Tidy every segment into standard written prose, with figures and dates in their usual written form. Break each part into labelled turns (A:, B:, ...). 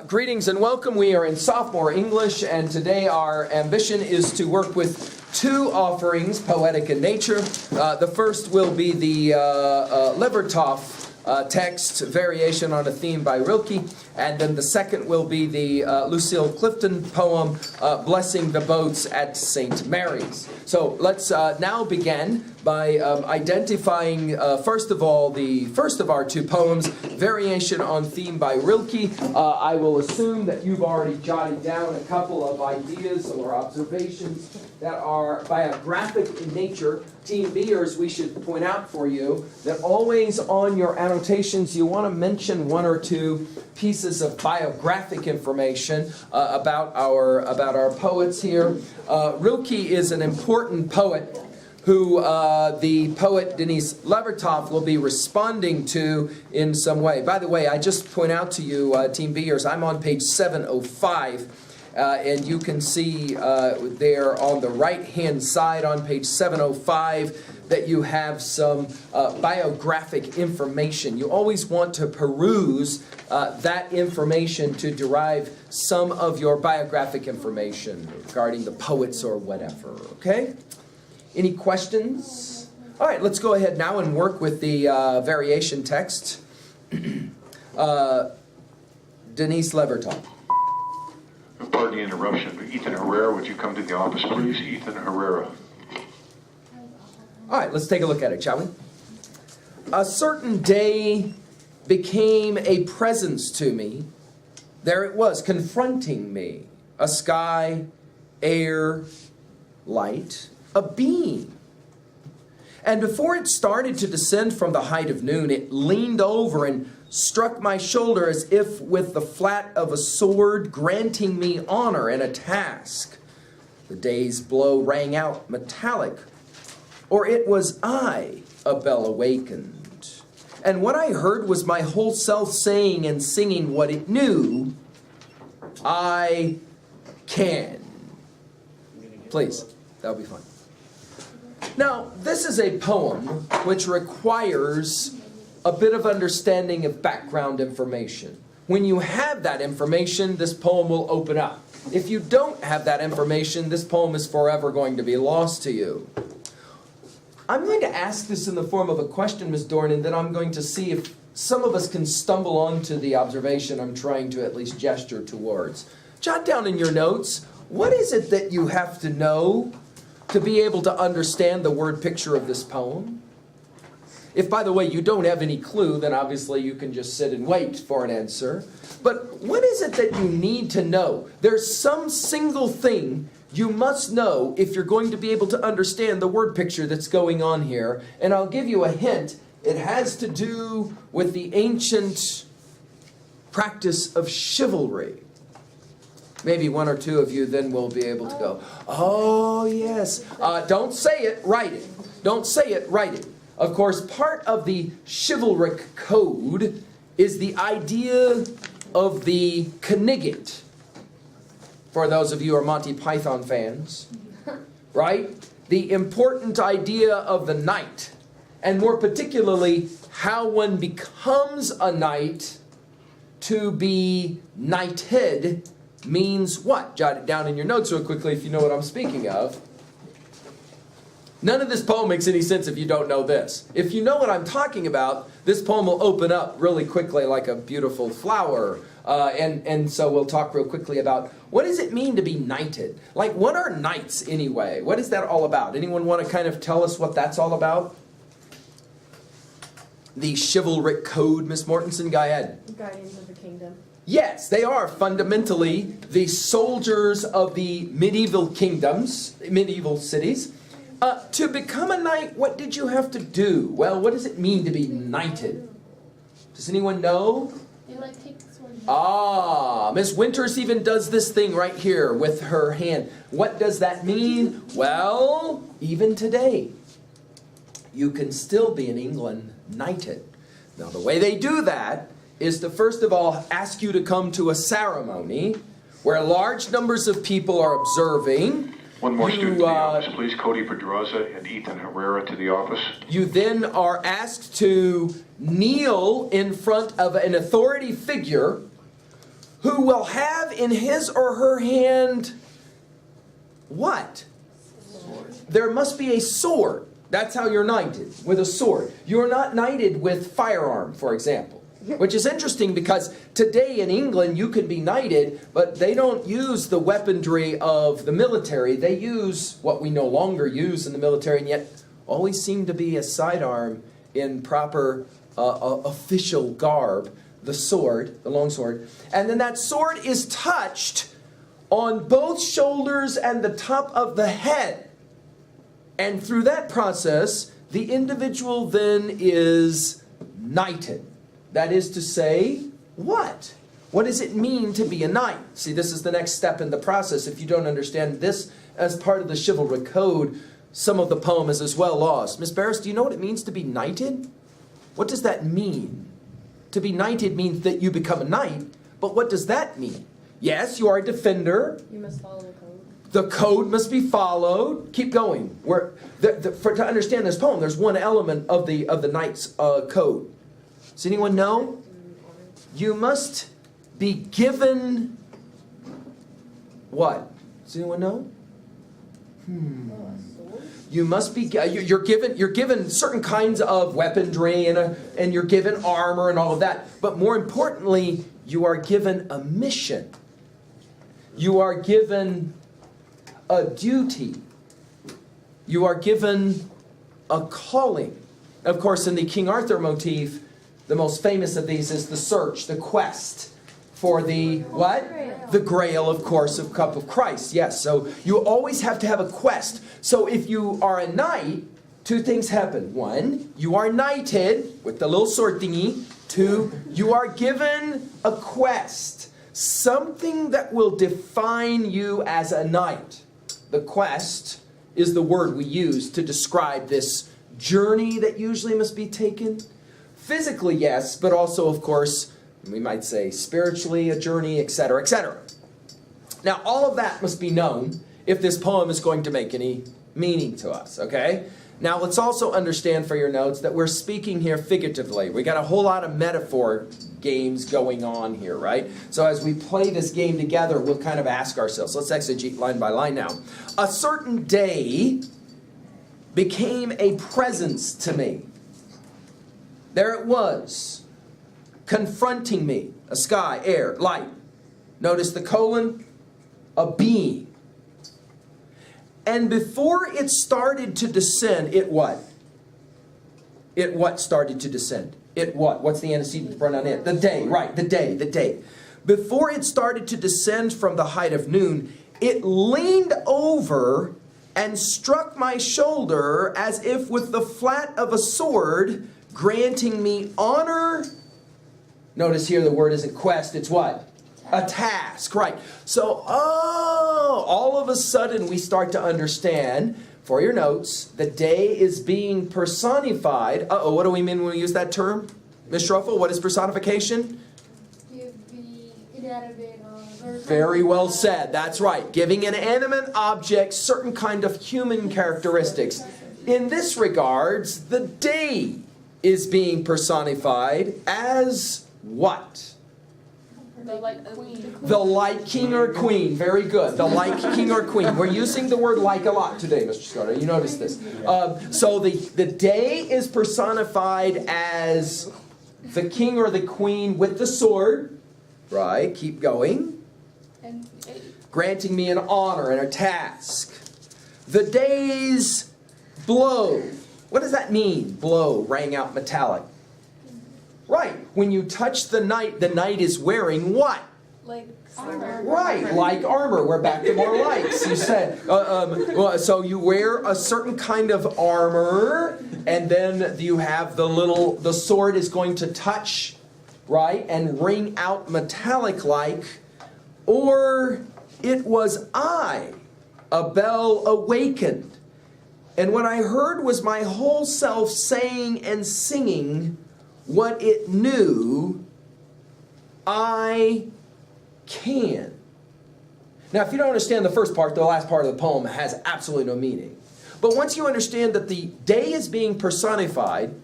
A: Greetings and welcome. We are in sophomore English, and today our ambition is to work with two offerings, poetic in nature. The first will be the Levertov text, Variation on a Theme by Rilke, and then the second will be the Lucille Clifton poem, Blessing the Boats at St. Mary's. So let's now begin by identifying, first of all, the first of our two poems, Variation on Theme by Rilke. I will assume that you've already jotted down a couple of ideas or observations that are biographic in nature. Team Bers, we should point out for you that always on your annotations you want to mention one or two pieces of biographic information about our poets here. Rilke is an important poet who the poet Denis Levertov will be responding to in some way. By the way, I just point out to you, Team Bers, I'm on page 705. And you can see there on the right-hand side on page 705 that you have some biographic information. You always want to peruse that information to derive some of your biographic information regarding the poets or whatever, okay? Any questions? All right, let's go ahead now and work with the variation text. Denis Levertov.
B: Pardon the interruption. Ethan Herrera, would you come to the office, please? Ethan Herrera.
A: All right, let's take a look at it, shall we? A certain day became a presence to me. There it was, confronting me. A sky, air, light, a beam. And before it started to descend from the height of noon, it leaned over and struck my shoulder as if with the flat of a sword, granting me honor and a task. The day's blow rang out metallic, or it was I, a bell awakened. And what I heard was my whole self saying and singing what it knew: I can. Please, that'll be fine. Now, this is a poem which requires a bit of understanding of background information. When you have that information, this poem will open up. If you don't have that information, this poem is forever going to be lost to you. I'm going to ask this in the form of a question, Ms. Dorn, and then I'm going to see if some of us can stumble onto the observation I'm trying to at least gesture towards. Jot down in your notes, what is it that you have to know to be able to understand the word picture of this poem? If, by the way, you don't have any clue, then obviously you can just sit and wait for an answer. But what is it that you need to know? There's some single thing you must know if you're going to be able to understand the word picture that's going on here. And I'll give you a hint. It has to do with the ancient practice of chivalry. Maybe one or two of you then will be able to go, oh, yes. Don't say it, write it. Don't say it, write it. Of course, part of the chivalric code is the idea of the knigget. For those of you who are Monty Python fans, right? The important idea of the knight, and more particularly, how one becomes a knight. To be knighted means what? Jot it down in your notes real quickly if you know what I'm speaking of. None of this poem makes any sense if you don't know this. If you know what I'm talking about, this poem will open up really quickly like a beautiful flower. And so we'll talk real quickly about what does it mean to be knighted? Like, what are knights anyway? What is that all about? Anyone want to kind of tell us what that's all about? The chivalric code, Miss Mortensen, go ahead.
C: Guardians of the kingdom.
A: Yes, they are fundamentally the soldiers of the medieval kingdoms, medieval cities. To become a knight, what did you have to do? Well, what does it mean to be knighted? Does anyone know?
C: They take the sword.
A: Ah, Miss Winters even does this thing right here with her hand. What does that mean? Well, even today, you can still be in England knighted. Now, the way they do that is to first of all ask you to come to a ceremony where large numbers of people are observing.
B: One more student to the office, please. Cody Pedroza and Ethan Herrera to the office.
A: You then are asked to kneel in front of an authority figure who will have in his or her hand what? There must be a sword. That's how you're knighted, with a sword. You're not knighted with firearm, for example. Which is interesting because today in England you can be knighted, but they don't use the weaponry of the military. They use what we no longer use in the military, and yet always seem to be a sidearm in proper official garb, the sword, the long sword. And then that sword is touched on both shoulders and the top of the head. And through that process, the individual then is knighted. That is to say, what? What does it mean to be a knight? See, this is the next step in the process. If you don't understand this as part of the chivalric code, some of the poem is as well lost. Miss Barris, do you know what it means to be knighted? What does that mean? To be knighted means that you become a knight, but what does that mean? Yes, you are a defender.
C: You must follow the code.
A: The code must be followed. Keep going. To understand this poem, there's one element of the knight's code. Does anyone know? You must be given what? Does anyone know? You must be. You're given certain kinds of weaponry and you're given armor and all of that. But more importantly, you are given a mission. You are given a duty. You are given a calling. Of course, in the King Arthur motif, the most famous of these is the search, the quest for the what? The Grail, of course, of Cup of Christ. Yes, so you always have to have a quest. So if you are a knight, two things happen. One, you are knighted with the little sword thingy. Two, you are given a quest. Something that will define you as a knight. The quest is the word we use to describe this journey that usually must be taken. Physically, yes, but also, of course, we might say spiritually, a journey, etc., etc. Now, all of that must be known if this poem is going to make any meaning to us, okay? Now, let's also understand for your notes that we're speaking here figuratively. We got a whole lot of metaphor games going on here, right? So as we play this game together, we'll kind of ask ourselves. Let's exegete line by line now. A certain day became a presence to me. There it was, confronting me. A sky, air, light. Notice the colon, a being. And before it started to descend, it what? It what started to descend? It what? What's the antecedent pronoun it? The day, right, the day. Before it started to descend from the height of noon, it leaned over and struck my shoulder as if with the flat of a sword, granting me honor. Notice here the word isn't quest, it's what? A task, right. So, all of a sudden we start to understand, for your notes, the day is being personified. What do we mean when we use that term? Ms. Schroeffel, what is personification? Very well said, that's right. Giving an animate object certain kind of human characteristics. In this regards, the day is being personified as what?
C: The light queen.
A: The light king or queen. Very good. The light king or queen. We're using the word like a lot today, Mr. Scudder. You notice this. So the day is personified as the king or the queen with the sword. Right. Keep going. Granting me an honor and a task. The day's blow. What does that mean? Blow, rang out metallic. Right. When you touch the knight is wearing what?
C: Like armor.
A: Right, like armor. We're back to more likes. You said. So you wear a certain kind of armor, and then you have the sword is going to touch, right, and ring out metallic like, or it was I, a bell awakened. And what I heard was my whole self saying and singing what it knew I can. Now, if you don't understand the first part, the last part of the poem has absolutely no meaning. But once you understand that the day is being personified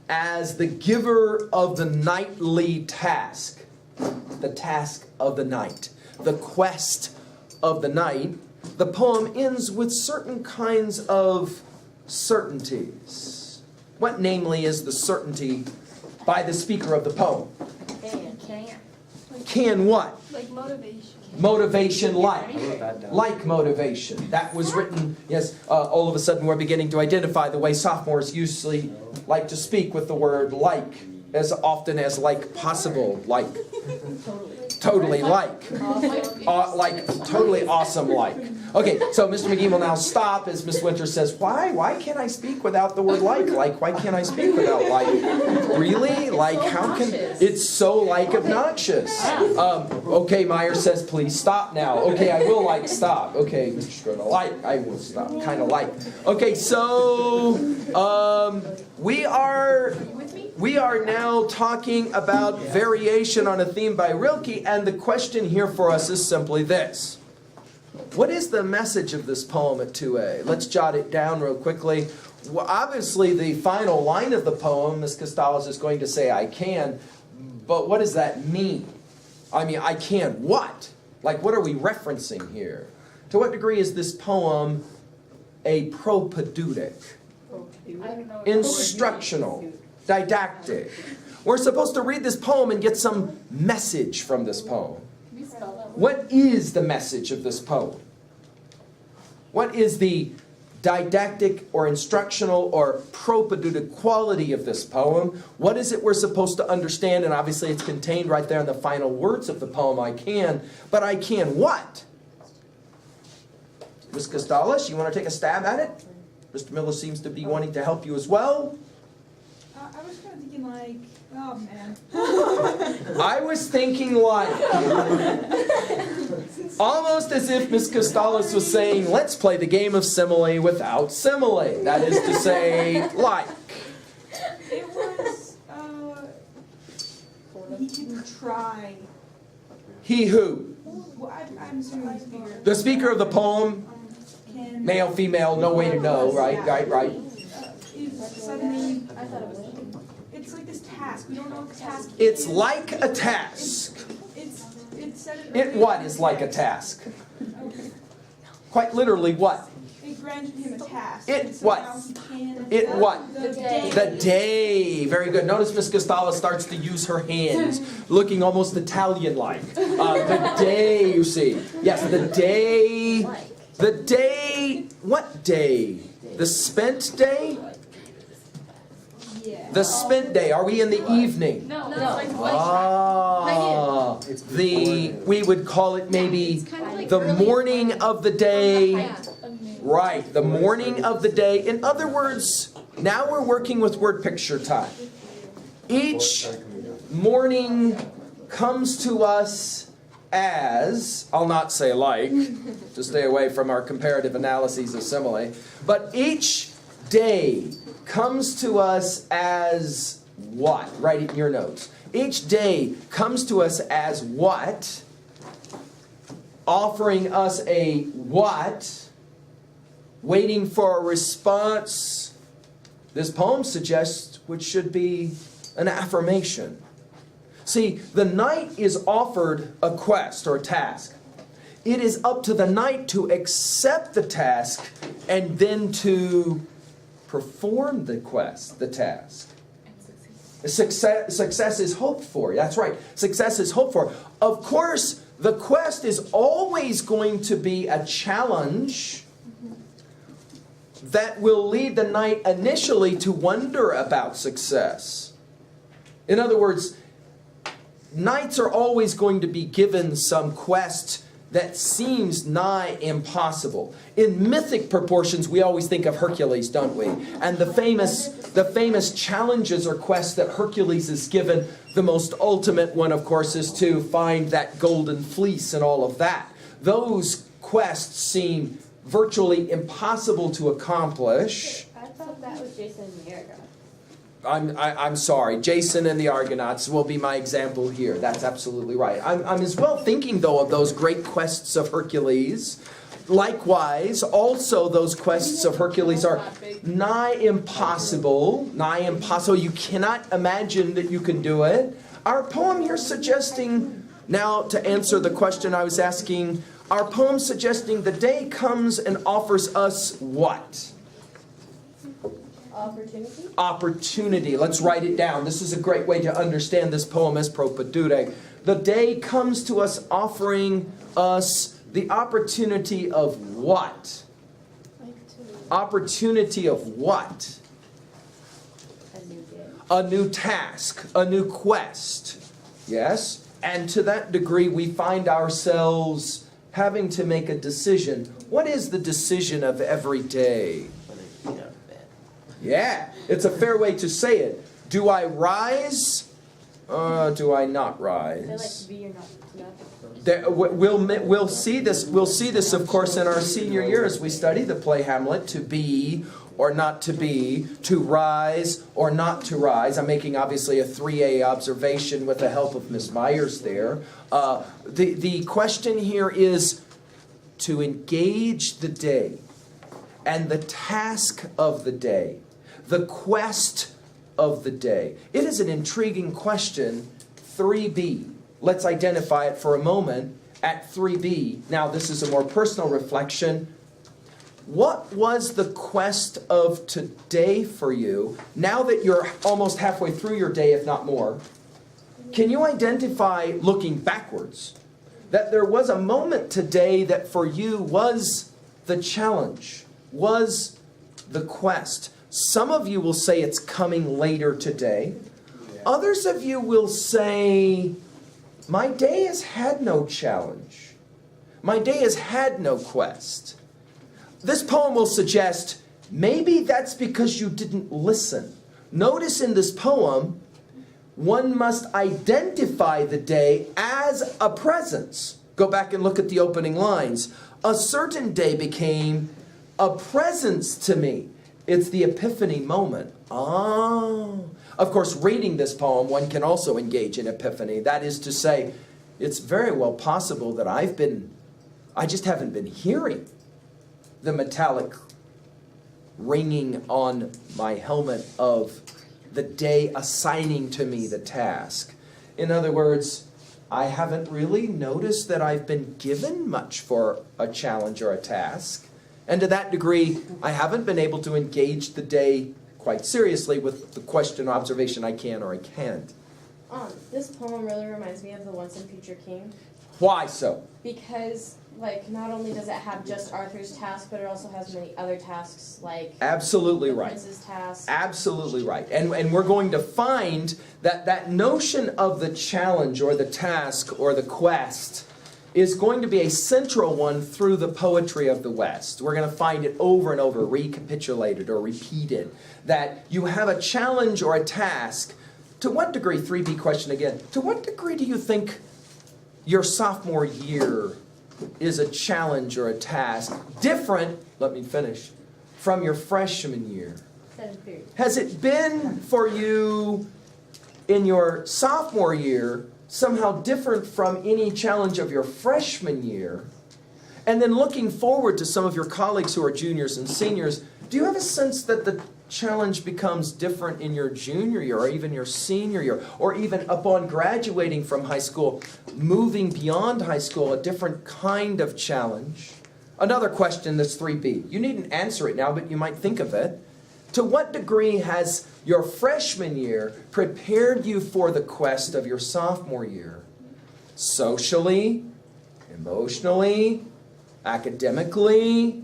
A: as the giver of the knightly task, the task of the night, the quest of the night, the poem ends with certain kinds of certainties. What, namely, is the certainty by the speaker of the poem?
C: Can.
A: Can what?
C: Like motivation.
A: Motivation like.
D: I wrote that down.
A: Like motivation. That was written, yes, all of a sudden we're beginning to identify the way sophomores usually like to speak with the word like, as often as like possible, like. Totally like. Like, totally awesome like. Okay, so Mr. McGee will now stop as Miss Winter says, why can't I speak without the word like? Like, why can't I speak without like? Really? Like, how can, it's so like obnoxious. Okay, Myers says, please stop now. Okay, I will like stop. Okay, Mr. Schroeder, like, I will stop, kind of like. Okay, so, we are now talking about variation on a theme by Rilke, and the question here for us is simply this. What is the message of this poem at 2A? Let's jot it down real quickly. Well, obviously, the final line of the poem, Ms. Costales is going to say, I can, but what does that mean? I mean, I can what? Like, what are we referencing here? To what degree is this poem a propedeutic?
C: I don't know.
A: Instructional, didactic. We're supposed to read this poem and get some message from this poem.
C: Can you spell that word?
A: What is the message of this poem? What is the didactic or instructional or propedeutic quality of this poem? What is it we're supposed to understand? And obviously it's contained right there in the final words of the poem, I can. But I can what? Ms. Costales, you want to take a stab at it? Mr. Miller seems to be wanting to help you as well.
E: I was kind of thinking like, oh man.
A: I was thinking like, almost as if Ms. Costales was saying, let's play the game of simile without simile. That is to say, like.
E: It was, he can try.
A: He who?
E: Well, I'm assuming the speaker.
A: The speaker of the poem,
E: Can.
A: male, female, no way to know, right, right.
E: Is suddenly,
C: I thought it was.
E: it's like this task. We don't know what the task is.
A: It's like a task.
E: It's said
A: It what is like a task?
E: Okay.
A: Quite literally what?
E: It granted him a task.
A: It
E: and so
A: what?
E: now he can-
A: It what?
E: The day.
A: The day. Very good. Notice Miss Costales starts to use her hands, looking almost Italian-like. The day, you see. Yes, the day. The day. What day? The spent day?
E: Yeah.
A: The spent day. Are we in the evening?
C: No, it's like
A: Ah, we would call it maybe the morning of the day. Right, the morning of the day. In other words, now we're working with word picture time. Each morning comes to us as, I'll not say like, to stay away from our comparative analyses of simile, but each day comes to us as what? Write it in your notes. Each day comes to us as what? Offering us a what? Waiting for a response. This poem suggests which should be an affirmation. See, the knight is offered a quest or a task. It is up to the knight to accept the task and then to perform the quest, the task. Success is hoped for. That's right. Success is hoped for. Of course, the quest is always going to be a challenge that will lead the knight initially to wonder about success. In other words, knights are always going to be given some quest that seems nigh impossible. In mythic proportions, we always think of Hercules, don't we? And the famous challenges or quests that Hercules is given, the most ultimate one, of course, is to find that golden fleece and all of that. Those quests seem virtually impossible to accomplish.
C: I thought that was Jason and the Argonauts.
A: I'm sorry, Jason and the Argonauts will be my example here. That's absolutely right. I'm as well thinking, though, of those great quests of Hercules. Likewise, also those quests of Hercules are nigh impossible. You cannot imagine that you can do it. Our poem here suggesting, now to answer the question I was asking, our poem suggesting the day comes and offers us what?
C: Opportunity?
A: Opportunity. Let's write it down. This is a great way to understand this poem as propadure. The day comes to us offering us the opportunity of what? Opportunity of what?
C: A new day.
A: A new task, a new quest. Yes? And to that degree, we find ourselves having to make a decision. What is the decision of every day? Yeah, it's a fair way to say it. Do I rise? Do I not rise?
C: I like to be or not.
A: We'll see this. We'll see this, of course, in our senior year as we study the play Hamlet. To be or not to be, to rise or not to rise. I'm making obviously a 3A observation with the help of Ms. Myers there. The question here is to engage the day and the task of the day, the quest of the day. It is an intriguing question. 3B. Let's identify it for a moment at 3B. Now, this is a more personal reflection. What was the quest of today for you, now that you're almost halfway through your day, if not more? Can you identify, looking backwards, that there was a moment today that for you was the challenge, was the quest? Some of you will say it's coming later today. Others of you will say, my day has had no challenge. My day has had no quest. This poem will suggest maybe that's because you didn't listen. Notice in this poem, one must identify the day as a presence. Go back and look at the opening lines. A certain day became a presence to me. It's the epiphany moment. Oh. Of course, reading this poem, one can also engage in epiphany. That is to say, it's very well possible that I just haven't been hearing the metallic ringing on my helmet of the day assigning to me the task. In other words, I haven't really noticed that I've been given much for a challenge or a task. And to that degree, I haven't been able to engage the day quite seriously with the question, observation, I can or I can't.
D: This poem really reminds me of the Once and Future King.
A: Why so?
D: Because, not only does it have just Arthur's task, but it also has many other tasks, like
A: Absolutely
D: the
A: right.
D: prince's task.
A: Absolutely right. And we're going to find that notion of the challenge or the task or the quest is going to be a central one through the poetry of the West. We're going to find it over and over, recapitulated or repeated, that you have a challenge or a task. To what degree, 3B question again, to what degree do you think your sophomore year is a challenge or a task different, let me finish, from your freshman year?
C: 7th period.
A: Has it been for you in your sophomore year somehow different from any challenge of your freshman year? And then looking forward to some of your colleagues who are juniors and seniors, do you have a sense that the challenge becomes different in your junior year or even your senior year, or even upon graduating from high school, moving beyond high school, a different kind of challenge? Another question that's 3B. You needn't answer it now, but you might think of it. To what degree has your freshman year prepared you for the quest of your sophomore year? Socially, emotionally, academically,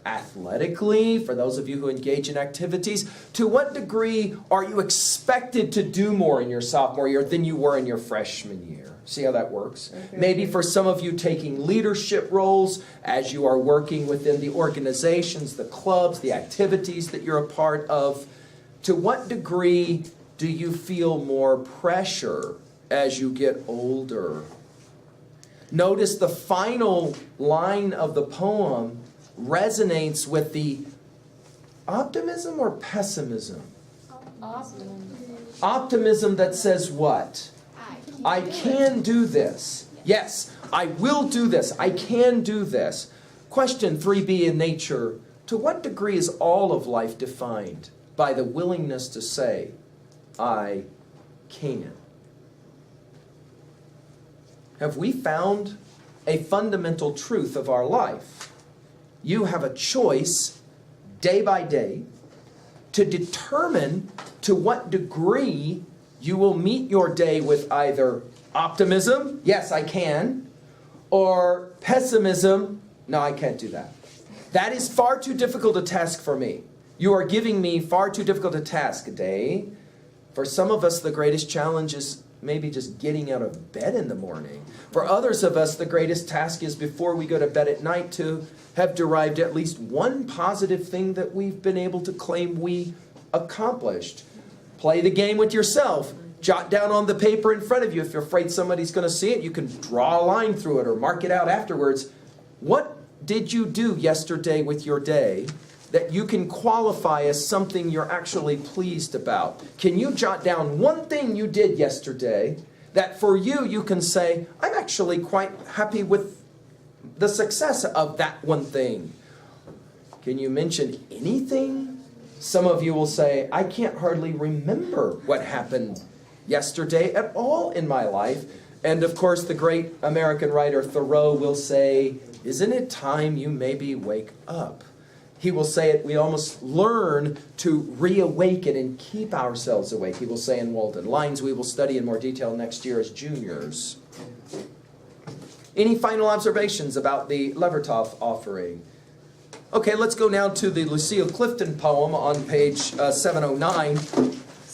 A: athletically, for those of you who engage in activities. To what degree are you expected to do more in your sophomore year than you were in your freshman year? See how that works?
D: Okay.
A: Maybe for some of you taking leadership roles as you are working within the organizations, the clubs, the activities that you're a part of. To what degree do you feel more pressure as you get older? Notice the final line of the poem resonates with the optimism or pessimism? Optimism that says what? I can do this. Yes, I will do this. I can do this. Question 3B in nature. To what degree is all of life defined by the willingness to say, I can? have we found a fundamental truth of our life. You have a choice day by day to determine to what degree you will meet your day with either optimism, yes, I can, or pessimism, no, I can't do that. That is far too difficult a task for me. You are giving me far too difficult a task a day. For some of us, the greatest challenge is maybe just getting out of bed in the morning. For others of us, the greatest task is before we go to bed at night to have derived at least one positive thing that we've been able to claim we accomplished. Play the game with yourself. Jot down on the paper in front of you. If you're afraid somebody's going to see it, you can draw a line through it or mark it out afterwards. What did you do yesterday with your day that you can qualify as something you're actually pleased about? Can you jot down one thing you did yesterday that for you, you can say, I'm actually quite happy with the success of that one thing? Can you mention anything? Some of you will say, I can't hardly remember what happened yesterday at all in my life. And of course, the great American writer Thoreau will say, isn't it time you maybe wake up? He will say it, we almost learn to reawaken and keep ourselves awake. He will say in Walden, lines we will study in more detail next year as juniors. Any final observations about the Levertov offering? Okay, let's go now to the Lucille Clifton poem on page 709,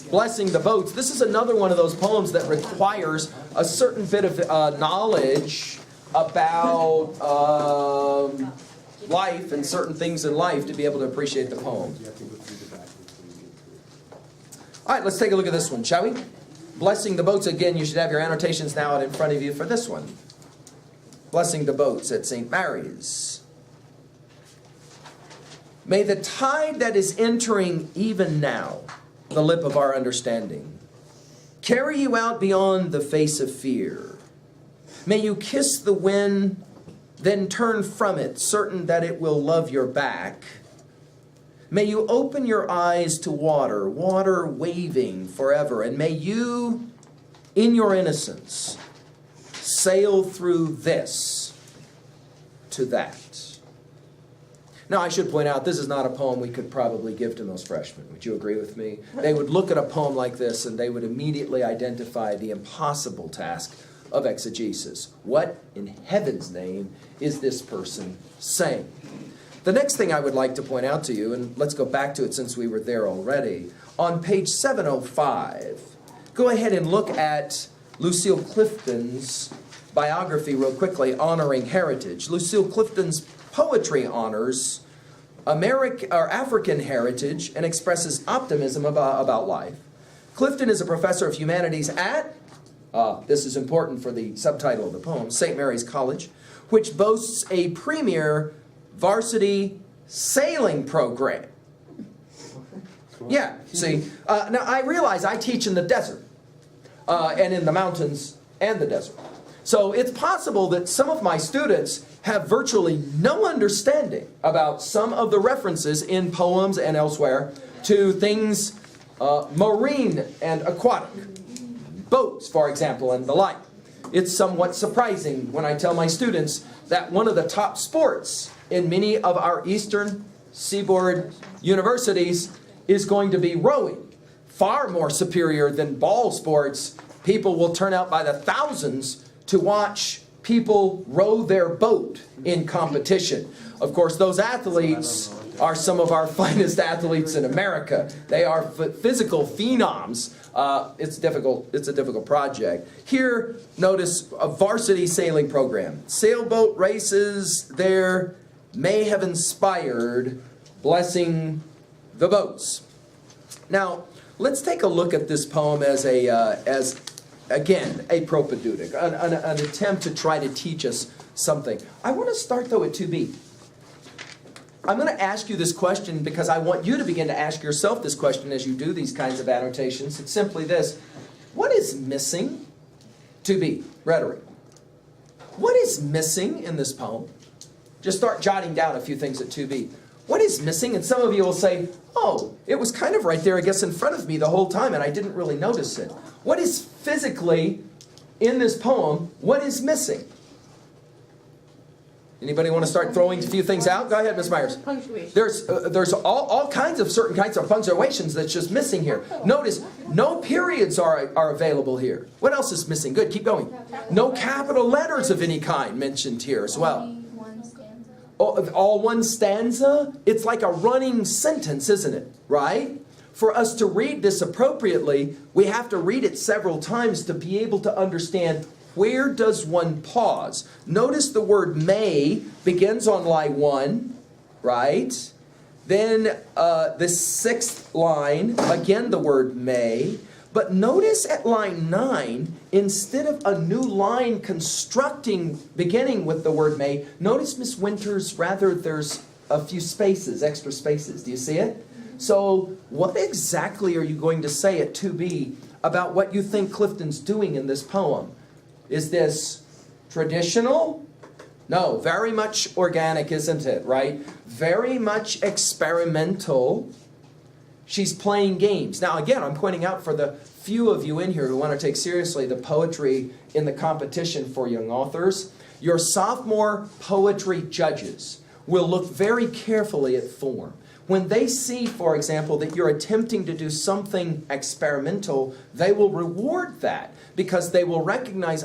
A: Blessing the Boats. This is another one of those poems that requires a certain bit of knowledge about life and certain things in life to be able to appreciate the poem. All right, let's take a look at this one, shall we? Blessing the Boats. Again, you should have your annotations now out in front of you for this one. Blessing the Boats at St. Mary's. May the tide that is entering even now, the lip of our understanding, carry you out beyond the face of fear. May you kiss the wind, then turn from it, certain that it will love your back. May you open your eyes to water, water waving forever, and may you, in your innocence, sail through this to that. Now, I should point out, this is not a poem we could probably give to most freshmen. Would you agree with me? They would look at a poem like this and they would immediately identify the impossible task of exegesis. What in heaven's name is this person saying? The next thing I would like to point out to you, and let's go back to it since we were there already, on page 705, go ahead and look at Lucille Clifton's biography real quickly, honoring heritage. Lucille Clifton's poetry honors African heritage and expresses optimism about life. Clifton is a professor of humanities at, this is important for the subtitle of the poem, St. Mary's College, which boasts a premier varsity sailing program. Yeah, see, now I realize I teach in the desert and in the mountains and the desert. So it's possible that some of my students have virtually no understanding about some of the references in poems and elsewhere to things marine and aquatic. Boats, for example, and the like. It's somewhat surprising when I tell my students that one of the top sports in many of our eastern seaboard universities is going to be rowing. Far more superior than ball sports. People will turn out by the thousands to watch people row their boat in competition. Of course, those athletes are some of our finest athletes in America. They are physical phenoms. It's a difficult project. Here, notice a varsity sailing program. Sailboat races there may have inspired Blessing the Boats. Now, let's take a look at this poem as again, a propedeutic, an attempt to try to teach us something. I want to start, though, at 2b. I'm going to ask you this question because I want you to begin to ask yourself this question as you do these kinds of annotations. It's simply this. What is missing? 2b, rhetoric. What is missing in this poem? Just start jotting down a few things at 2b. What is missing? And some of you will say, oh, it was kind of right there, I guess, in front of me the whole time, and I didn't really notice it. What is physically in this poem, what is missing? Anybody want to start throwing a few things out? Go ahead, Ms. Myers.
D: Punctuation.
A: There's all kinds of certain kinds of punctuations that's just missing here. Notice, no periods are available here. What else is missing? Good, keep going. No capital letters of any kind mentioned here as well.
F: Only one stanza.
A: All one stanza? It's like a running sentence, isn't it? Right? For us to read this appropriately, we have to read it several times to be able to understand where does one pause. Notice the word may begins on line 1, right? Then the 6th line, again the word may. But notice at line 9, instead of a new line constructing, beginning with the word may, notice, Miss Winters, rather there's a few spaces, extra spaces. Do you see it? So what exactly are you going to say at 2B about what you think Clifton's doing in this poem? Is this traditional? No, very much organic, isn't it, right? Very much experimental. She's playing games. Now, again, I'm pointing out for the few of you in here who want to take seriously the poetry in the competition for young authors, your sophomore poetry judges will look very carefully at form. When they see, for example, that you're attempting to do something experimental, they will reward that because they will recognize,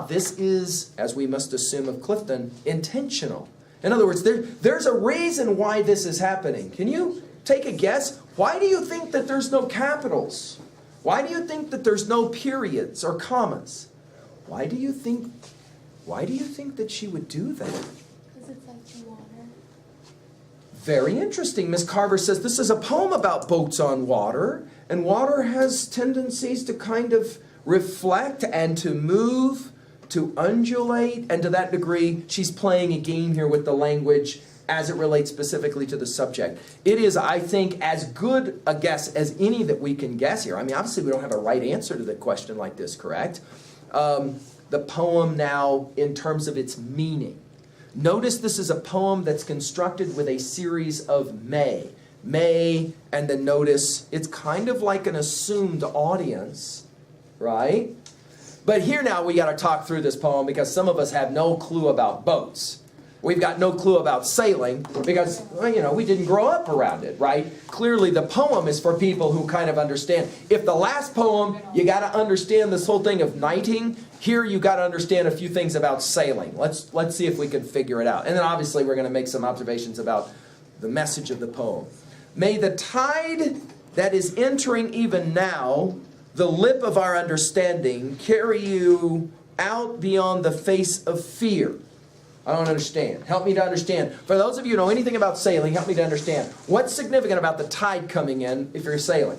A: this is, as we must assume of Clifton, intentional. In other words, there's a reason why this is happening. Can you take a guess? Why do you think that there's no capitals? Why do you think that there's no periods or commas? Why do you think that she would do that?
F: Because it's like the water.
A: Very interesting. Miss Carver says this is a poem about boats on water, and water has tendencies to kind of reflect and to move, to undulate, and to that degree, she's playing a game here with the language as it relates specifically to the subject. It is, I think, as good a guess as any that we can guess here. I mean, obviously we don't have a right answer to the question like this, correct? The poem now, in terms of its meaning. Notice this is a poem that's constructed with a series of may. May, and then notice it's kind of like an assumed audience, right? But here now we got to talk through this poem because some of us have no clue about boats. We've got no clue about sailing because, we didn't grow up around it, right? Clearly the poem is for people who kind of understand. If the last poem, you got to understand this whole thing of knighting, here you got to understand a few things about sailing. Let's see if we can figure it out. And then obviously we're going to make some observations about the message of the poem. May the tide that is entering even now, the lip of our understanding, carry you out beyond the face of fear. I don't understand. Help me to understand. For those of you who know anything about sailing, help me to understand. What's significant about the tide coming in if you're sailing?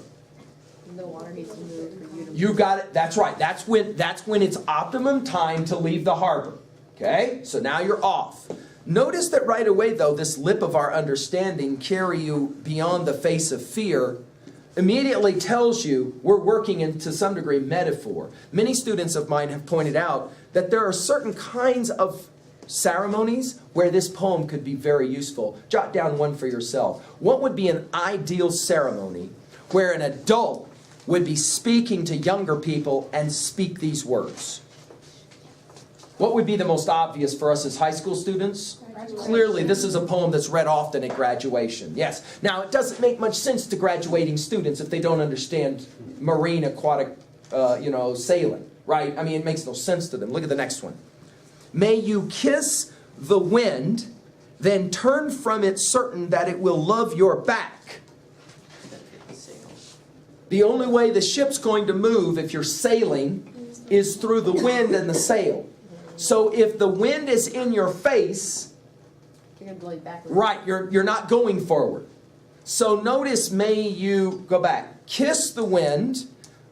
D: The water needs to move for you to
A: You got it. That's right. That's when it's optimum time to leave the harbor. Okay? So now you're off. Notice that right away, though, this lip of our understanding, carry you beyond the face of fear, immediately tells you we're working in, to some degree, metaphor. Many students of mine have pointed out that there are certain kinds of ceremonies where this poem could be very useful. Jot down one for yourself. What would be an ideal ceremony where an adult would be speaking to younger people and speak these words? What would be the most obvious for us as high school students? Clearly, this is a poem that's read often at graduation. Yes. Now, it doesn't make much sense to graduating students if they don't understand marine aquatic, sailing, right? I mean, it makes no sense to them. Look at the next one. May you kiss the wind, then turn from it certain that it will love your back. The only way the ship's going to move if you're sailing is through the wind and the sail. So if the wind is in your face,
D: You're going to blow you backwards.
A: right, you're not going forward. So notice, may you, go back, kiss the wind,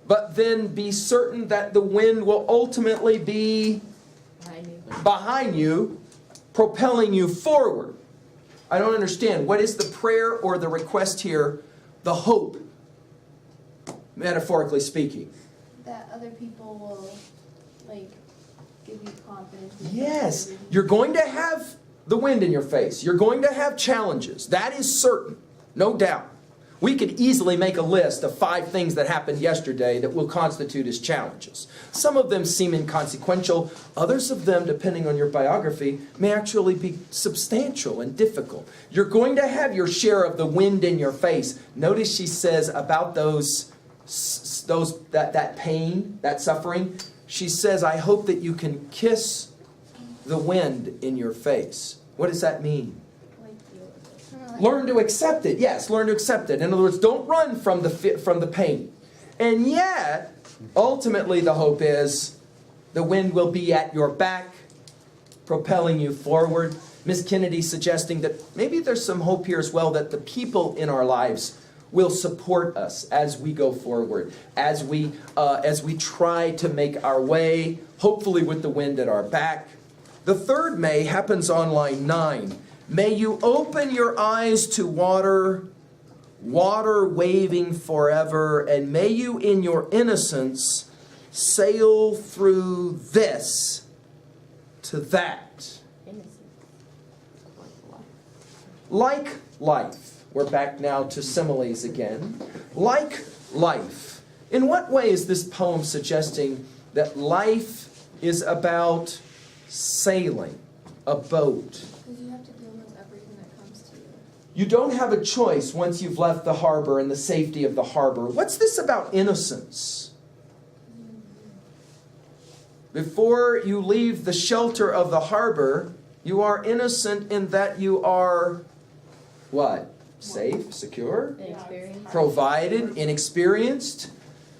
A: but then be certain that the wind will ultimately be behind you, propelling you forward. I don't understand. What is the prayer or the request here? The hope, metaphorically speaking.
F: That other people will, give you confidence.
A: Yes, you're going to have the wind in your face. You're going to have challenges. That is certain, no doubt. We could easily make a list of 5 things that happened yesterday that will constitute as challenges. Some of them seem inconsequential. Others of them, depending on your biography, may actually be substantial and difficult. You're going to have your share of the wind in your face. Notice she says about that pain, that suffering. She says, I hope that you can kiss the wind in your face. What does that mean? Learn to accept it. Yes, learn to accept it. In other words, don't run from the pain. And yet, ultimately the hope is the wind will be at your back, propelling you forward. Miss Kennedy suggesting that maybe there's some hope here as well, that the people in our lives will support us as we go forward, as we try to make our way, hopefully with the wind at our back. The third may happens on line 9. May you open your eyes to water waving forever, and may you in your innocence sail through this to that. Like life. We're back now to similes again. Like life. In what way is this poem suggesting that life is about sailing, a boat? You don't have a choice once you've left the harbor and the safety of the harbor. What's this about innocence? Before you leave the shelter of the harbor, you are innocent in that you are what? Safe, secure, provided, inexperienced.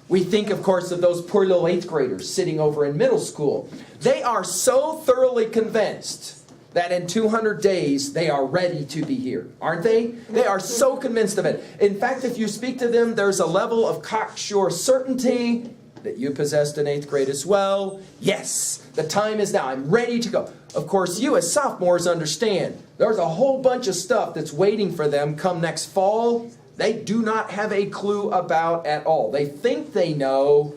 A: We think, of course, of those poor little 8th graders sitting over in middle school. They are so thoroughly convinced that in 200 days they are ready to be here, aren't they? They are so convinced of it. In fact, if you speak to them, there's a level of cocksure certainty that you possessed in 8th grade as well. Yes, the time is now. I'm ready to go. Of course, you as sophomores understand there's a whole bunch of stuff that's waiting for them come next fall. They do not have a clue about at all. They think they know.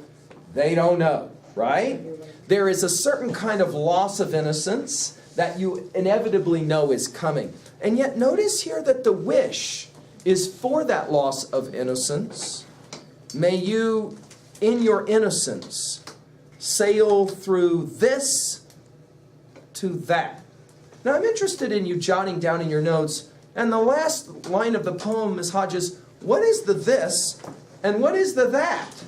A: They don't know, right? There is a certain kind of loss of innocence that you inevitably know is coming. And yet notice here that the wish is for that loss of innocence. May you, in your innocence, sail through this to that. Now I'm interested in you jotting down in your notes, and the last line of the poem, Ms. Hodges, what is the this and what is the that?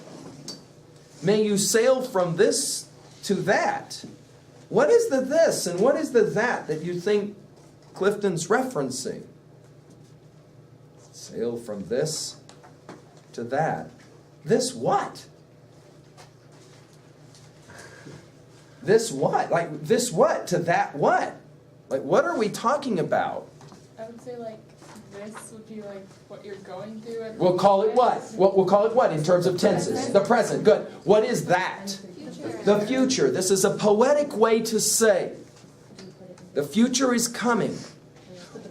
A: May you sail from this to that. What is the this and what is the that you think Clifton's referencing? Sail from this to that. This what? This what? Like this what to that what? Like what are we talking about?
G: I would say like this would be like what you're going through. At
A: We'll call it what? We'll call it what in terms of tenses? The present. Good. What is that? The future. This is a poetic way to say the future is coming.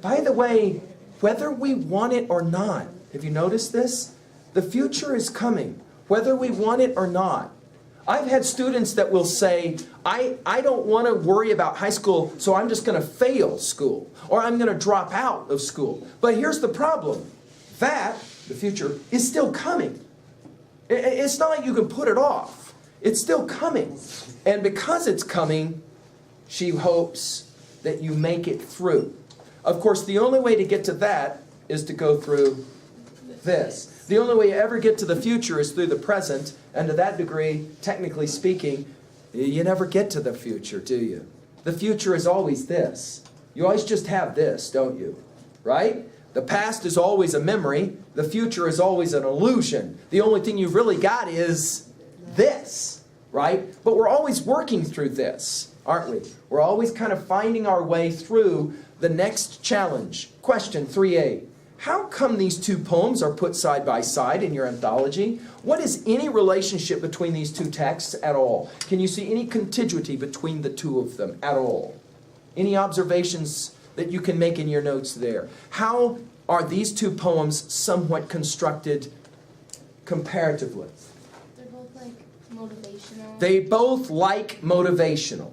A: By the way, whether we want it or not, have you noticed this? The future is coming, whether we want it or not. I've had students that will say, I don't want to worry about high school, so I'm just going to fail school, or I'm going to drop out of school. But here's the problem. That, the future, is still coming. It's not like you can put it off. It's still coming. And because it's coming, she hopes that you make it through. Of course, the only way to get to that is to go through this. The only way you ever get to the future is through the present, and to that degree, technically speaking, you never get to the future, do you? The future is always this. You always just have this, don't you? Right? The past is always a memory. The future is always an illusion. The only thing you've really got is this, right? But we're always working through this, aren't we? We're always kind of finding our way through the next challenge. Question 3A. How come these two poems are put side by side in your anthology? What is any relationship between these two texts at all? Can you see any contiguity between the two of them at all? Any observations that you can make in your notes there? How are these two poems somewhat constructed comparatively?
F: They're both like motivational.
A: They both like motivational.